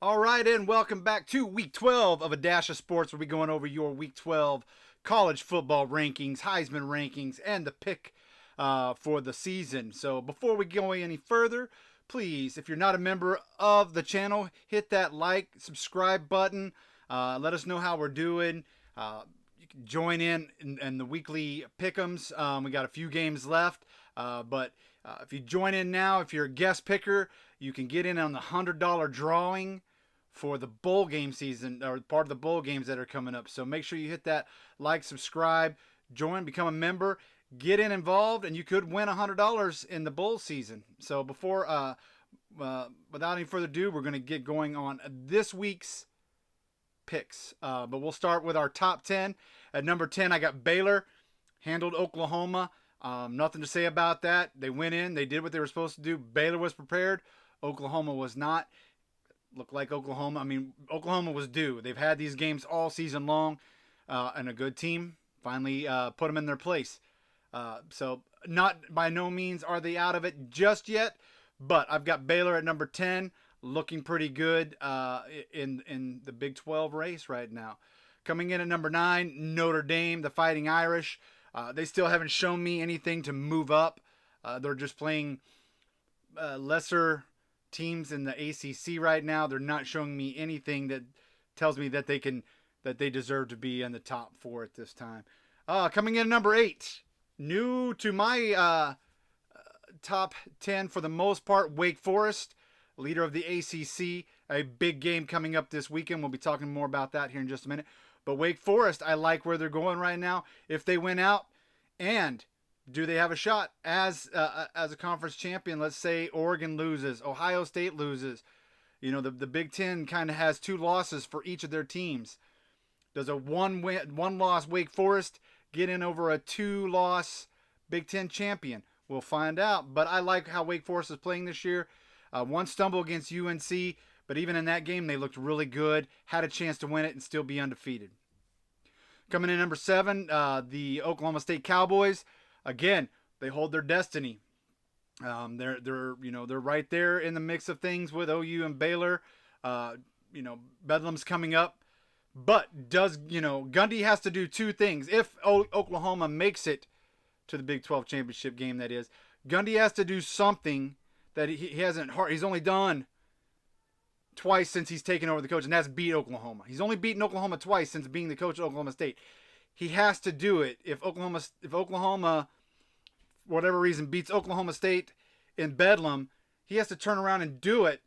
All right, and welcome back to Week 12 of A Dash of Sports, where we're going over your Week 12 college football rankings, Heisman rankings, and the pick for the season. So before we go any further, please, if you're not a member of the channel, hit that like, subscribe button. Let us know how we're doing. You can join in the weekly pick'ems. We got a few games left, but if you join in now, if you're a guest picker, you can get in on the $100 drawing for the bowl game season, or part of the bowl games that are coming up. So make sure you hit that like, subscribe, join, become a member, get involved, and you could win $100 in the bowl season. So without any further ado, we're going to get going on this week's picks. But we'll start with our top 10. At number 10, I got Baylor, handled Oklahoma. Nothing to say about that. They went in, they did what they were supposed to do. Baylor was prepared, Oklahoma was not. Looked like Oklahoma. I mean, Oklahoma was due. They've had these games all season long, and a good team finally put them in their place. So, not by no means are they out of it just yet, but I've got Baylor at number 10, looking pretty good in the Big 12 race right now. Coming in at number 9, Notre Dame, the Fighting Irish. They still haven't shown me anything to move up. They're just playing lesser teams in the ACC right now. They're not showing me anything that tells me that they deserve to be in the top 4 at this time. Coming in at number 8, new to my top 10 for the most part, Wake Forest, leader of the ACC. A big game coming up this weekend. We'll be talking more about that here in just a minute. But Wake Forest, I like where they're going right now. If they win out, and do they have a shot as a conference champion? Let's say Oregon loses, Ohio State loses. You know, the Big Ten kind of has 2 losses for each of their teams. Does a one loss Wake Forest get in over a 2-loss Big Ten champion? We'll find out. But I like how Wake Forest is playing this year. One stumble against UNC, but even in that game, they looked really good. Had a chance to win it and still be undefeated. Coming in number 7, the Oklahoma State Cowboys. Again, they hold their destiny. They're right there in the mix of things with OU and Baylor. Bedlam's coming up, but Gundy has to do 2 things. If Oklahoma makes it to the Big 12 championship game, that is, Gundy has to do something that he hasn't. He's only done twice since he's taken over the coach, and that's beat Oklahoma. He's only beaten Oklahoma twice since being the coach of Oklahoma State. He has to do it. If Oklahoma, for whatever reason, beats Oklahoma State in Bedlam, he has to turn around and do it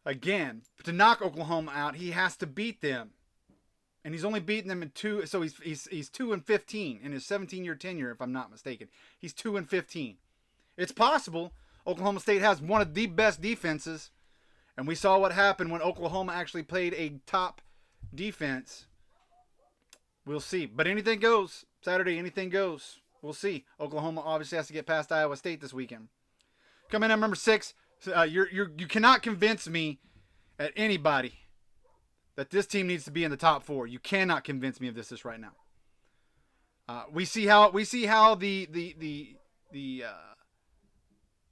again. To knock Oklahoma out, he has to beat them. And he's only beaten them in 2, so he's 2-15 in his 17-year tenure, if I'm not mistaken. He's 2-15. It's possible. Oklahoma State has one of the best defenses, and we saw what happened when Oklahoma actually played a top defense. We'll see. But anything goes. Saturday, anything goes. We'll see. Oklahoma obviously has to get past Iowa State this weekend. Coming in at number 6, you cannot convince me at anybody that this team needs to be in the top 4. You cannot convince me of this right now. We see how the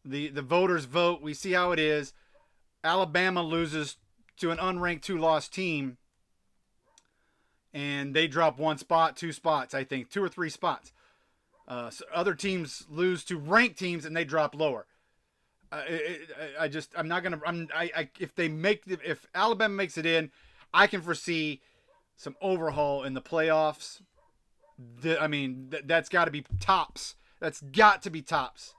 voters vote. We see how it is. Alabama loses to an unranked 2-loss team, and they drop 1 spot, 2 spots, I think, 2 or 3 spots. So other teams lose to ranked teams, and they drop lower. If Alabama makes it in, I can foresee some overhaul in the playoffs. That's got to be tops. That's got to be tops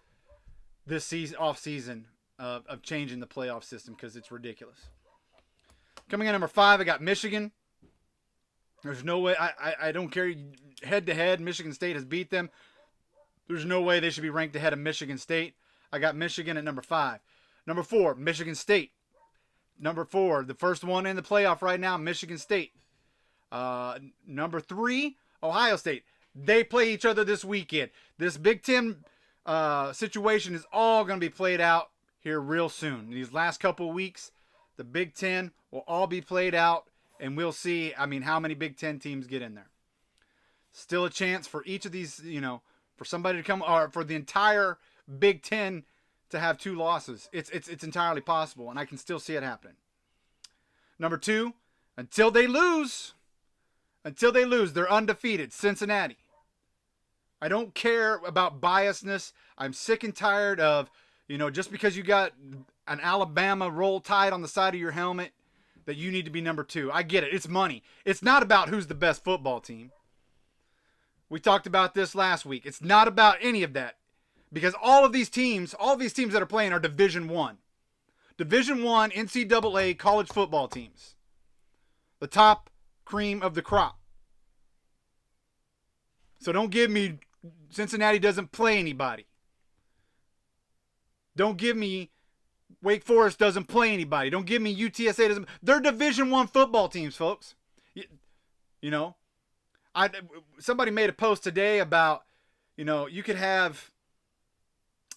this season, off season of changing the playoff system, because it's ridiculous. Coming in number 5, I got Michigan. There's no way. I don't care. Head to head, Michigan State has beat them. There's no way they should be ranked ahead of Michigan State. I got Michigan at number 5. Number 4, Michigan State. Number 4, the first one in the playoff right now, Michigan State. Number 3, Ohio State. They play each other this weekend. This Big Ten situation is all going to be played out here real soon. These last couple of weeks, the Big Ten will all be played out, and we'll see, how many Big Ten teams get in there. Still a chance for each of these, for somebody to come, or for the entire Big Ten to have 2 losses. It's entirely possible, and I can still see it happening. Number 2, until they lose, they're undefeated. Cincinnati. I don't care about biasness. I'm sick and tired of, just because you got an Alabama roll tide on the side of your helmet, that you need to be number 2. I get it. It's money. It's not about who's the best football team. We talked about this last week. It's not about any of that. Because all of these teams that are playing are Division I. Division I NCAA college football teams. The top cream of the crop. So don't give me Cincinnati doesn't play anybody. Don't give me Wake Forest doesn't play anybody. Don't give me UTSA doesn't. They're Division I football teams, folks. Somebody made a post today about, you could have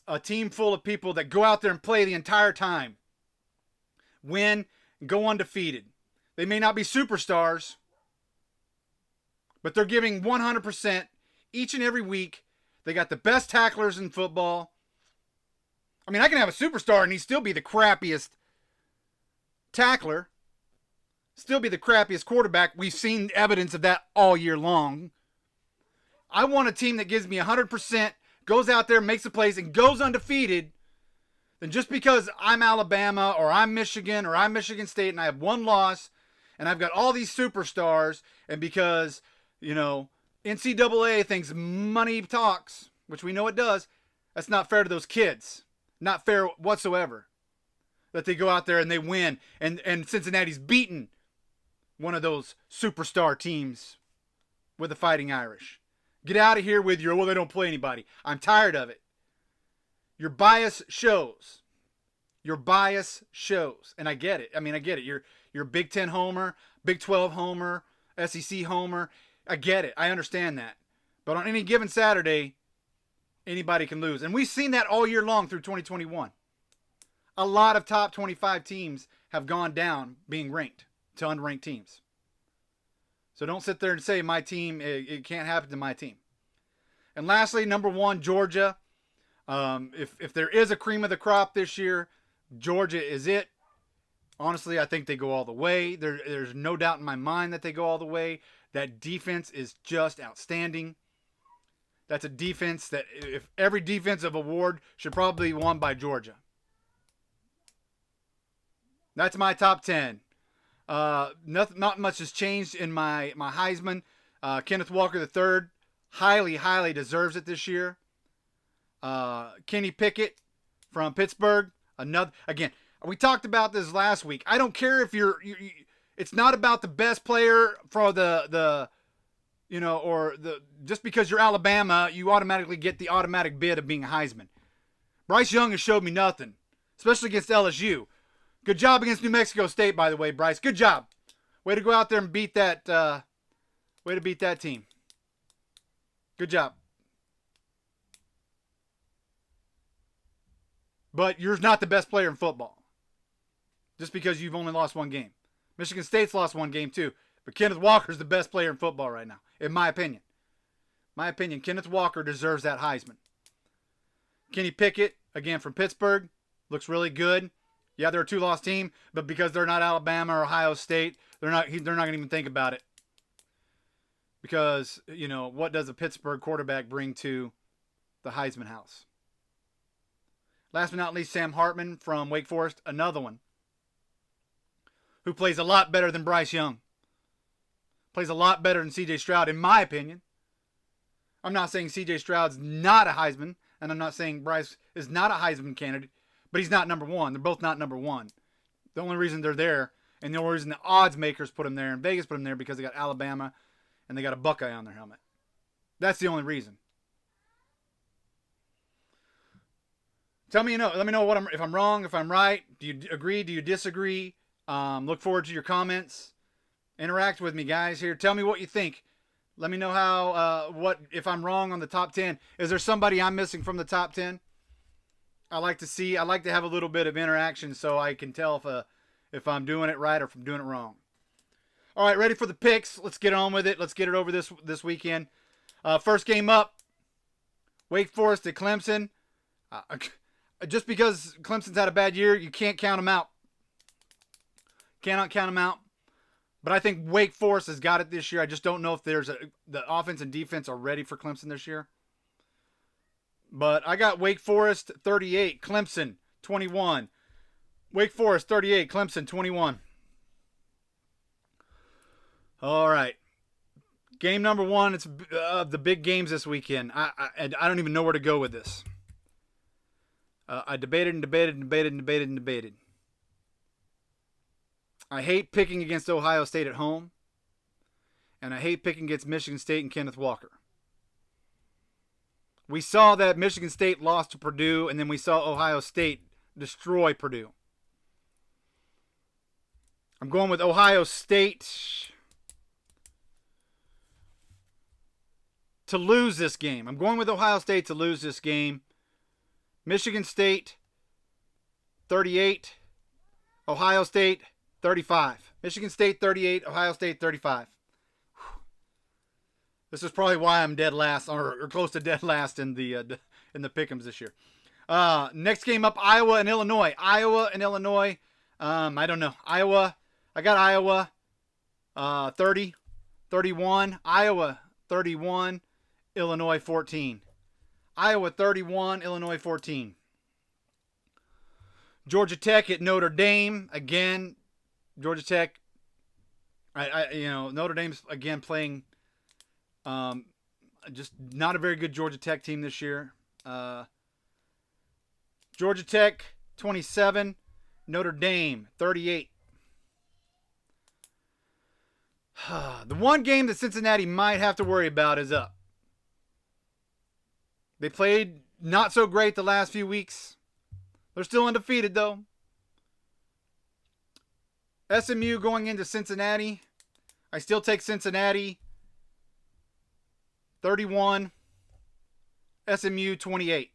a team full of people that go out there and play the entire time, win, and go undefeated. They may not be superstars, but they're giving 100% each and every week. They got the best tacklers in football. I mean, I can have a superstar and he still be the crappiest tackler, still be the crappiest quarterback. We've seen evidence of that all year long. I want a team that gives me 100%, goes out there, makes the plays, and goes undefeated, then just because I'm Alabama or I'm Michigan or I'm Michigan State and I have one loss and I've got all these superstars, and because, NCAA thinks money talks, which we know it does, that's not fair to those kids. Not fair whatsoever. That they go out there and they win, and Cincinnati's beaten one of those superstar teams with the Fighting Irish. Get out of here with your, they don't play anybody. I'm tired of it. Your bias shows. Your bias shows. And I get it. I get it. You're a Big 10 homer, Big 12 homer, SEC homer. I get it. I understand that. But on any given Saturday, anybody can lose. And we've seen that all year long through 2021. A lot of top 25 teams have gone down being ranked to unranked teams. So don't sit there and say my team, it can't happen to my team. And lastly, number 1, Georgia. If there is a cream of the crop this year, Georgia is it. Honestly, I think they go all the way. There's no doubt in my mind that they go all the way. That defense is just outstanding. That's a defense that, if every defensive award should probably be won by Georgia. That's my top 10. Not much has changed in my Heisman. Kenneth Walker III highly deserves it this year. Kenny Pickett from Pittsburgh. Again, we talked about this last week. I don't care if it's not about the best player for just because you're Alabama, you automatically get the automatic bid of being a Heisman. Bryce Young has showed me nothing, especially against LSU. Good job against New Mexico State, by the way, Bryce. Good job. Way to go out there and beat that. Way to beat that team. Good job. But you're not the best player in football. Just because you've only lost one game. Michigan State's lost one game too. But Kenneth Walker's the best player in football right now, in my opinion. Kenneth Walker deserves that Heisman. Kenny Pickett, again from Pittsburgh, looks really good. Yeah, they're a 2-loss team, but because they're not Alabama or Ohio State, they're not going to even think about it. Because, what does a Pittsburgh quarterback bring to the Heisman house? Last but not least, Sam Hartman from Wake Forest, another one who plays a lot better than Bryce Young. Plays a lot better than C.J. Stroud, in my opinion. I'm not saying C.J. Stroud's not a Heisman, and I'm not saying Bryce is not a Heisman candidate, but he's not number 1. They're both not number 1. The only reason they're there, and the only reason the odds makers put them there, and Vegas put them there, because they got Alabama, and they got a Buckeye on their helmet. That's the only reason. Let me know if I'm wrong, if I'm right. Do you agree? Do you disagree? Look forward to your comments. Interact with me, guys. Here, tell me what you think. Let me know if I'm wrong on the top 10. Is there somebody I'm missing from the top 10? I like to have a little bit of interaction so I can tell if I'm doing it right or if I'm doing it wrong. All right, ready for the picks. Let's get on with it. Let's get it over this weekend. First game up, Wake Forest at Clemson. Just because Clemson's had a bad year, you can't count them out. Cannot count them out. But I think Wake Forest has got it this year. I just don't know if the offense and defense are ready for Clemson this year. But I got Wake Forest 38, Clemson 21. Wake Forest 38, Clemson 21. All right. Game number one. It's the big games this weekend. I don't even know where to go with this. I debated and debated and debated and debated and debated. I hate picking against Ohio State at home. And I hate picking against Michigan State and Kenneth Walker. We saw that Michigan State lost to Purdue, and then we saw Ohio State destroy Purdue. I'm going with Ohio State to lose this game. I'm going with Ohio State to lose this game. Michigan State 38, Ohio State 35. Michigan State 38, Ohio State 35. This is probably why I'm dead last or close to dead last in the pick'ems this year. Next game up, Iowa and Illinois. Iowa and Illinois. I don't know. Iowa. I got Iowa 30, 31. Iowa 31, Illinois 14. Iowa 31, Illinois 14. Georgia Tech at Notre Dame again. Georgia Tech. Notre Dame's again playing. Just not a very good Georgia Tech team this year. Georgia Tech 27, Notre Dame 38. The one game that Cincinnati might have to worry about is up. They played not so great the last few weeks. They're still undefeated though. SMU going into Cincinnati. I still take Cincinnati 31, SMU 28.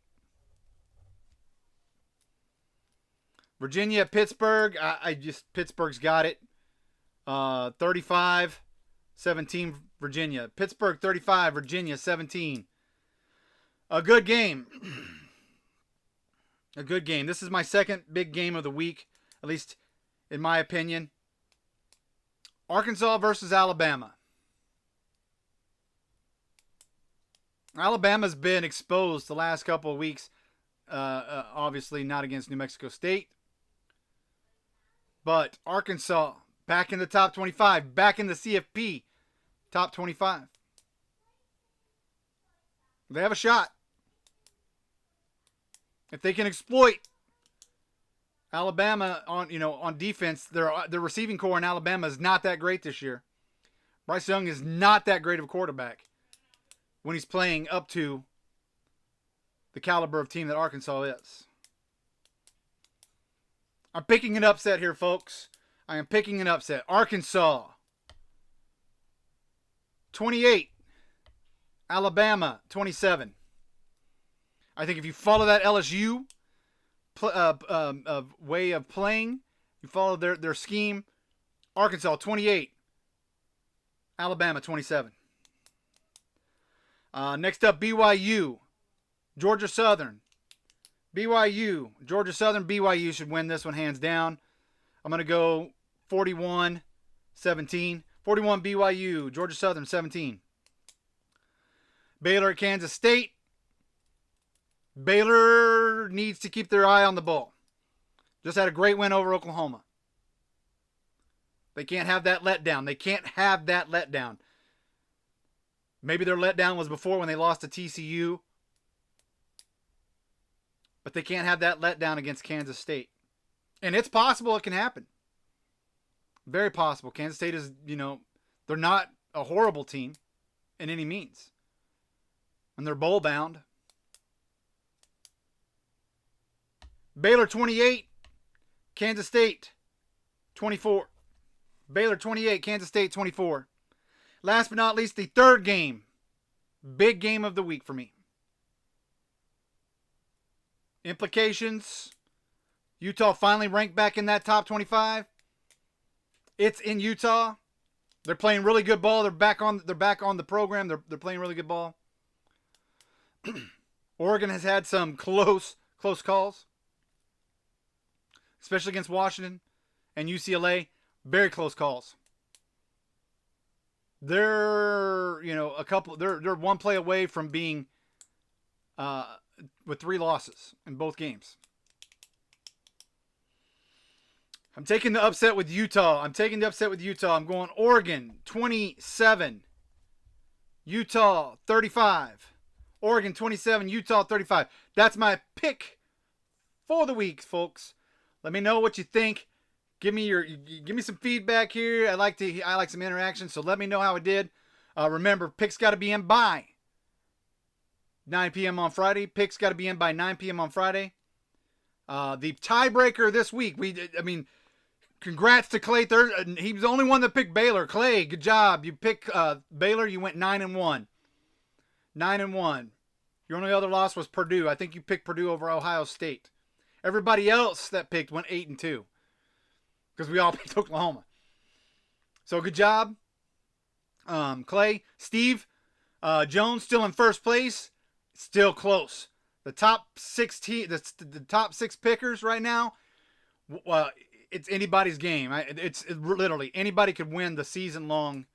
Virginia at Pittsburgh. Pittsburgh's got it. 35, 17 Virginia. Pittsburgh 35, Virginia 17. A good game. A good game. This is my second big game of the week, at least in my opinion. Arkansas versus Alabama. Alabama's been exposed the last couple of weeks. Obviously not against New Mexico State. But Arkansas back in the top 25. Back in the CFP top 25. They have a shot. If they can exploit Alabama on defense, their receiving core in Alabama is not that great this year. Bryce Young is not that great of a quarterback when he's playing up to the caliber of team that Arkansas is. I'm picking an upset here, folks. I am picking an upset. Arkansas 28, Alabama 27. I think if you follow that LSU way of playing, you follow their scheme, Arkansas 28, Alabama 27. Next up, BYU, Georgia Southern. BYU, Georgia Southern, BYU should win this one hands down. I'm going to go 41-17. 41 BYU, Georgia Southern 17. Baylor at Kansas State. Baylor needs to keep their eye on the ball. Just had a great win over Oklahoma. They can't have that letdown. They can't have that letdown. Maybe their letdown was before when they lost to TCU. But they can't have that letdown against Kansas State. And it's possible it can happen. Very possible. Kansas State is, they're not a horrible team in any means. And they're bowl bound. Baylor 28, Kansas State 24. Baylor 28, Kansas State 24. Last but not least, the third game. Big game of the week for me. Implications. Utah finally ranked back in that top 25. It's in Utah. They're playing really good ball. They're back on the program. They're playing really good ball. Oregon has had some close calls, especially against Washington and UCLA. Very close calls. They're, they're one play away from being with 3 losses in both games. I'm taking the upset with Utah. I'm going Oregon 27, Utah 35. Oregon 27, Utah 35. That's my pick for the week, folks. Let me know what you think. Give me some feedback here. I like some interaction, so let me know how it did. Remember, picks got to be in by 9 p.m. on Friday. Picks got to be in by 9 p.m. on Friday. The tiebreaker this week, congrats to Clay. He was the only one that picked Baylor. Clay, good job. You picked Baylor. You went 9-1. 9-1. Your only other loss was Purdue. I think you picked Purdue over Ohio State. Everybody else that picked went 8-2 because we all picked Oklahoma. So good job, Clay. Steve Jones still in first place. Still close. The top 6 the top 6 pickers right now. It's anybody's game. It's literally anybody could win the season-long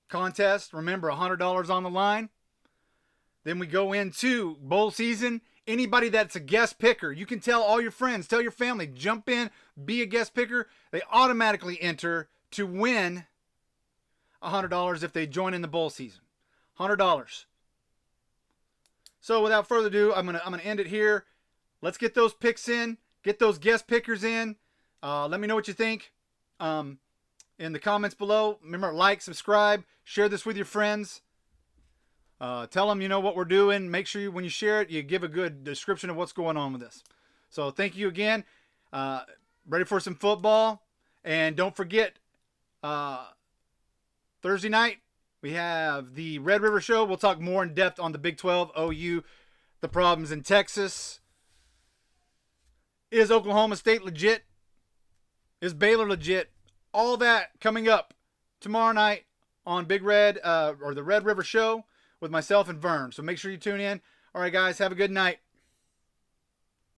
contest. Remember, $100 on the line. Then we go into bowl season. Anybody that's a guest picker, you can tell all your friends, tell your family, jump in, be a guest picker. They automatically enter to win $100 if they join in the bowl season. $100. So without further ado, I'm gonna end it here. Let's get those picks in, get those guest pickers in. Let me know what you think in the comments below. Remember, like, subscribe, share this with your friends. Tell them what we're doing. Make sure when you share it, you give a good description of what's going on with this. So thank you again. Ready for some football. And don't forget, Thursday night, we have the Red River Show. We'll talk more in depth on the Big 12, OU, the problems in Texas. Is Oklahoma State legit? Is Baylor legit? All that coming up tomorrow night on Big Red, or the Red River Show with myself and Vern. So make sure you tune in. All right, guys, have a good night.